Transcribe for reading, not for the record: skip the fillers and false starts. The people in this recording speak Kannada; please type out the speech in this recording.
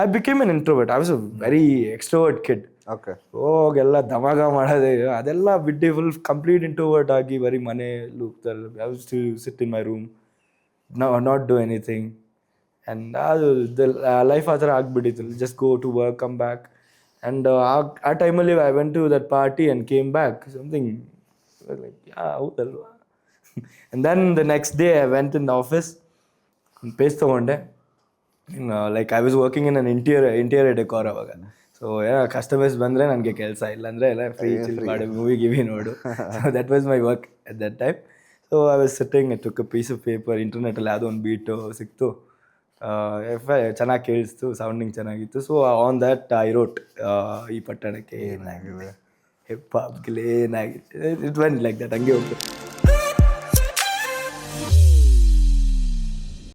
I became an introvert. I was a very extrovert kid. Okay. ಹೋಗೆಲ್ಲ ಧಮಾಗ ಮಾಡೋದೇ ಅದೆಲ್ಲ ಬಿಟ್ಟು ಫುಲ್ ಕಂಪ್ಲೀಟ್ ಇಂಟ್ರೋವರ್ಟ್ ಆಗಿ ಬರೀ ಮನೆ ಲೂಕ್ತಾರೆ. I was to sit in my room, not do anything. And ಅದು ಲೈಫ್ ಆ ಥರ ಆಗ್ಬಿಟ್ಟಿತ್ತು. Just go to work, come back. And ಆ ಟೈಮಲ್ಲಿ I went to that party and came back something like ಹೌದಲ್ವಾ. And then the next day I went in the office, ಒಂದು ಪೇಜ್ ತೊಗೊಂಡೆ. Like I was working in an interior decor ಅವಾಗ. ಸೊ ಕಸ್ಟಮರ್ಸ್ ಬಂದರೆ ನನಗೆ ಕೆಲಸ, ಇಲ್ಲಾಂದರೆ ಎಲ್ಲ ಫ್ರೀ ಚಿಲ್ ಮಾಡಿ ಮೂವಿ ಗಿವಿ ನೋಡು. So that was my work at that time. So I was sitting, I took a piece of paper, ಇಂಟರ್ನೆಟಲ್ಲಿ ಯಾವುದೋ ಒಂದು ಬೀಟು ಸಿಕ್ತು, ಚೆನ್ನಾಗಿ ಕೇಳಿಸ್ತು, ಸೌಂಡಿಂಗ್ ಚೆನ್ನಾಗಿತ್ತು. So on that I wrote ಈ ಪಟ್ಟಣಕ್ಕೆ ಏನಾಗಿದೆ, ಹೆಪ್ಪ ಏನಾಗಿದೆ, ಇಟ್ ವೆಂಟ್ ಲೈಕ್ ದಟ್, ಹಂಗೆ ಹೋಗ್ತು.